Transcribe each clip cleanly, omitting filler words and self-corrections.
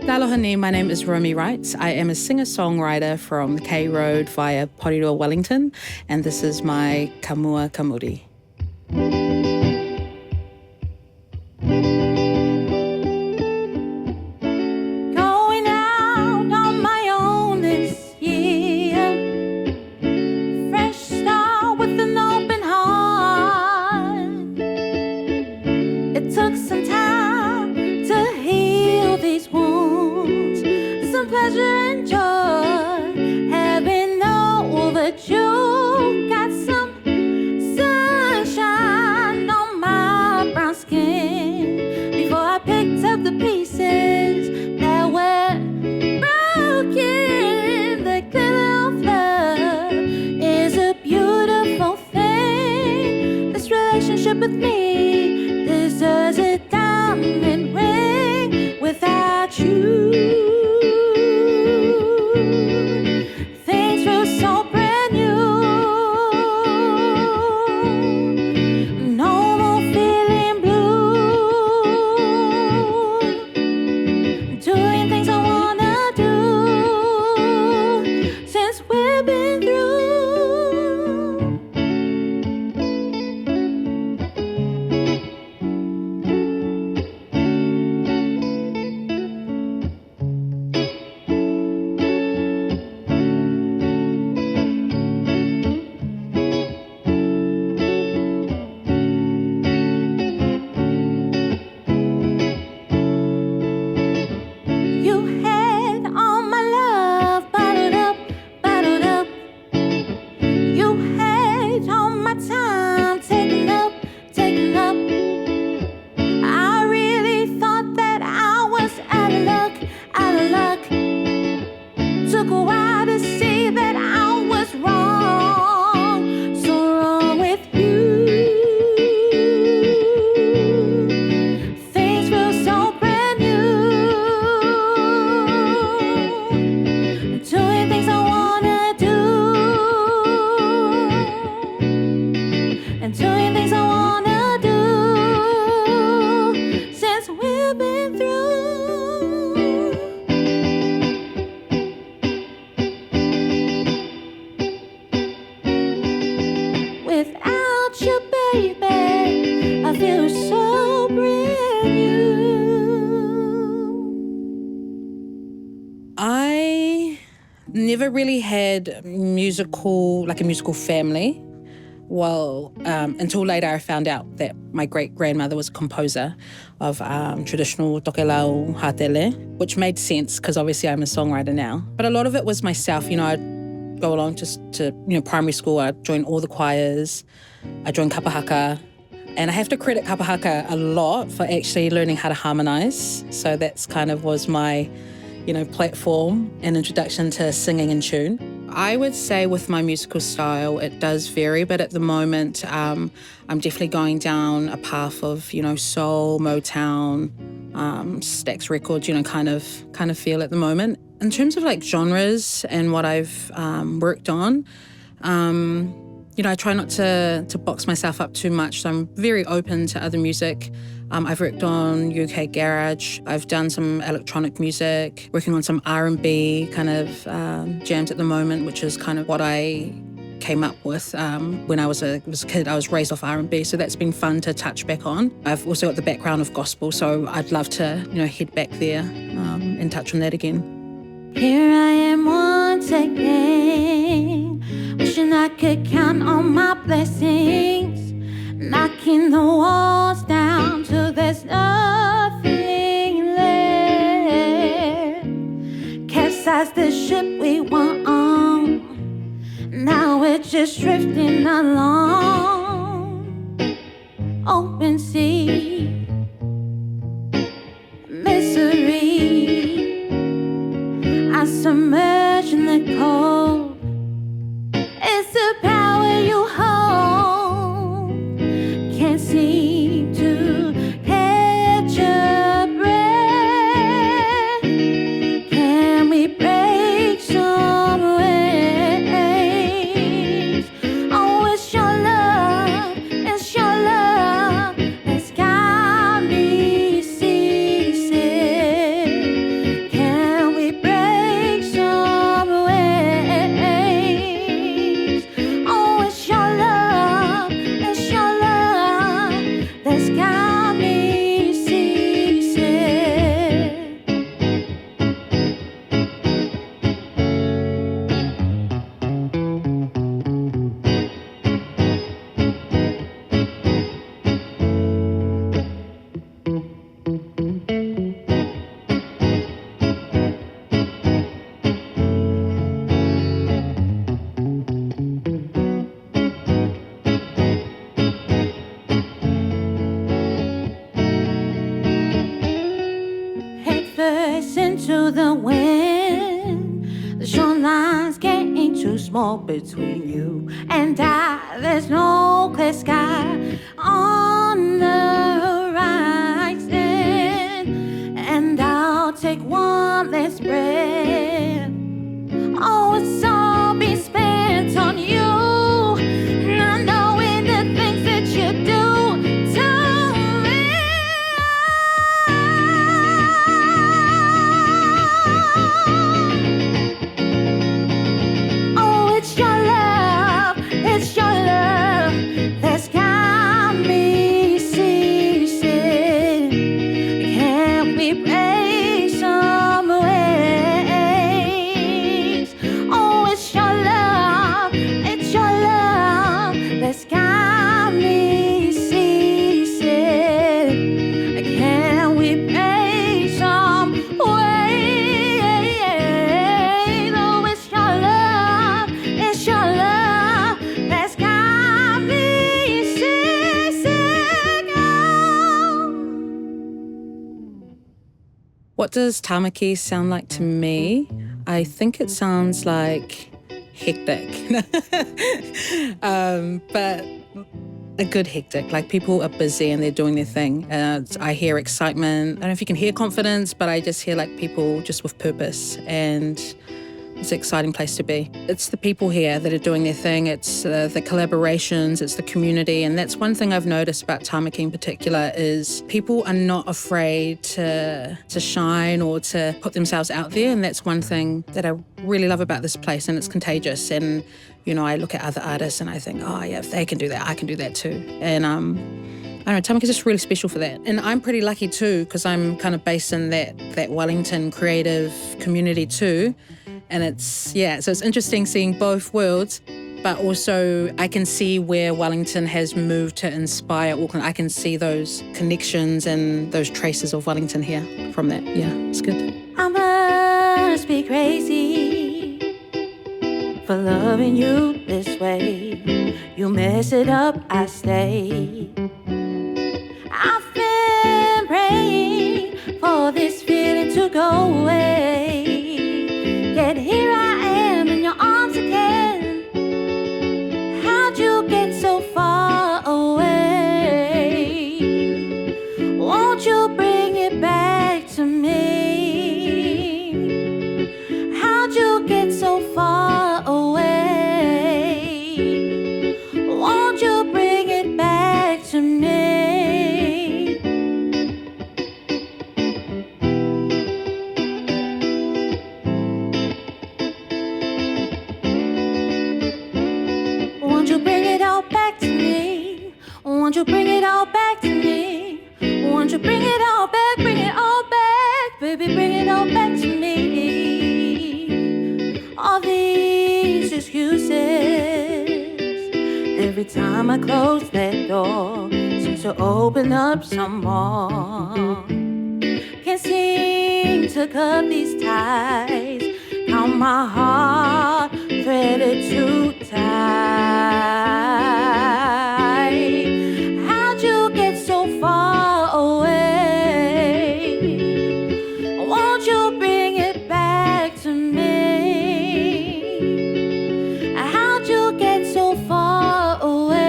Aloha ni, my name is Romi Wrights. I am a singer-songwriter from the K Road via Porirua, Wellington, and this is my Ka Mua Ka Muri. Going out on my own this year, fresh start with an open heart. It took some time to heal these wounds, some pleasure and joy, having know that you got some sunshine on my brown skin. Before I picked up the pieces that were broken, the glitter of love is a beautiful thing. This relationship with me deserves a diamond ring. Without you, things feel so brand new. No more feeling blue. Doing things I wanna do since we've been through. You had all my love bottled up, bottled up. You had all my time taken up, taken up. I really thought that I was out of luck, out of luck. Took a while to see that I was wrong, so wrong with you. Things feel so brand new. Doing things I wanna do, and doing things I wanna do since we've been through. Without you, baby, I feel so brand new. I never really had a musical family. Well, until later I found out that my great-grandmother was a composer of traditional Tokelauan hatele, which made sense because obviously I'm a songwriter now. But a lot of it was myself, I'd go along to primary school, I'd join all the choirs, I joined kapa haka, and I have to credit kapa haka a lot for actually learning how to harmonise. So that's kind of was my platform and introduction to singing in tune. I would say with my musical style, it does vary, but at the moment, I'm definitely going down a path of, soul, Motown, Stax Records, kind of feel at the moment. In terms of genres and what I've worked on, I try not to box myself up too much, so I'm very open to other music. I've worked on UK garage, I've done some electronic music, working on some R&B kind of jams at the moment, which is kind of what I came up with when I was a kid. I was raised off R&B, so that's been fun to touch back on. I've also got the background of gospel, so I'd love to head back there and touch on that again. Here I am once again, wishing I could count on my blessings, knocking the walls down till there's nothing left. Capsize the ship we were on, now we're just drifting along. Open sea, misery, I submerge in the cold. It's the power you hold. Can't seem to catch a breath. Can we break some waves? Oh, it's your love, burst into the wind. The shoreline's getting too small between you and I. There's no clear sky on the horizon, and I'll take one last breath. Oh, it's all been spent on you, not knowing the things that you do to me. Oh, it's your love that's got me ceasing. Can't we break some ways? Oh, it's your love that's got me ceasing. Can we break some ways? Oh, it's your love that's got me ceasing. What does Taamaki sound like to me? I think it sounds like hectic, but a good hectic. Like people are busy and they're doing their thing. I hear excitement. I don't know if you can hear confidence, but I just hear like people just with purpose, and it's an exciting place to be. It's the people here that are doing their thing. It's the collaborations, it's the community. And that's one thing I've noticed about Taamaki in particular is people are not afraid to shine or to put themselves out there. And that's one thing that I really love about this place, and it's contagious. And, you know, I look at other artists and I think, oh yeah, if they can do that, I can do that too. And I don't know, Taamaki's just really special for that. And I'm pretty lucky too, because I'm kind of based in that Wellington creative community too. And so it's interesting seeing both worlds, but also I can see where Wellington has moved to inspire Auckland. I can see those connections and those traces of Wellington here from that. Yeah, it's good. I must be crazy for loving you this way. You mess it up, I stay. I've been praying for this feeling to go away. Yet here I am in your arms again. How'd you get so far away? Won't you bring it back to me? How'd you get so far away? Won't you bring it back to me? Won't you bring it all back to me? Won't you bring it all back to me? Won't you bring it all back, baby, bring it all back to me. All these excuses, every time I close that door, seems to open up some more. Can't seem to cut these ties, count my heart threaded too tight. How'd you get so far away? Won't you bring it back to me? How'd you get so far away?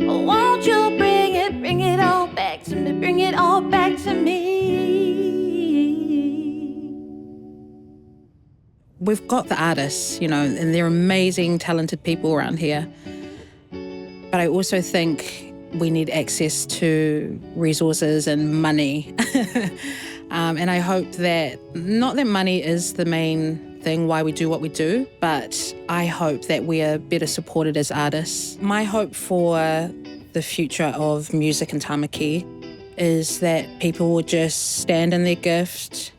Won't you bring it all back to me? Bring it all back to me. We've got the artists, you know, and they're amazing, talented people around here. But I also think we need access to resources and money. And I hope that, not that money is the main thing why we do what we do, but I hope that we are better supported as artists. My hope for the future of music in Taamaki is that people will just stand in their gift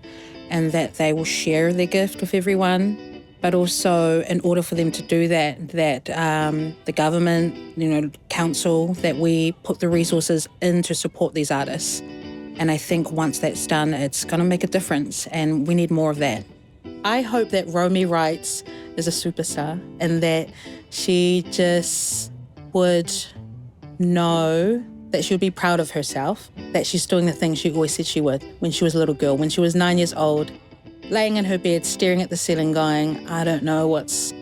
and that they will share their gift with everyone. But also, in order for them to do that, the government, you know, council, that we put the resources in to support these artists. And I think once that's done, it's going to make a difference, and we need more of that. I hope that Romi Wrights is a superstar and that she just would know that she would be proud of herself, that she's doing the things she always said she would when she was a little girl, when she was 9 years old, laying in her bed, staring at the ceiling going, I don't know what's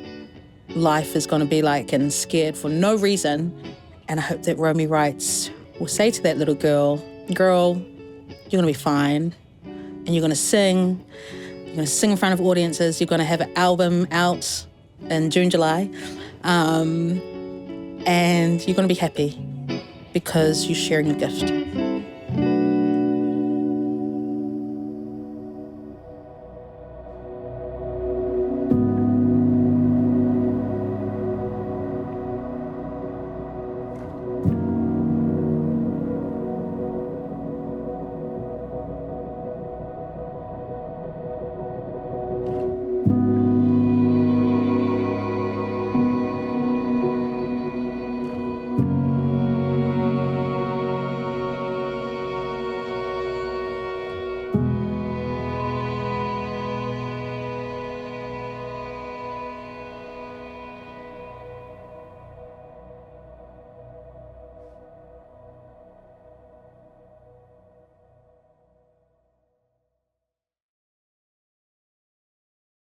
life is going to be like, and scared for no reason. And I hope that Romi Wrights will say to that little girl, girl, you're going to be fine, and you're going to sing. You're going to sing in front of audiences. You're going to have an album out in June, July, and you're going to be happy because you're sharing a gift.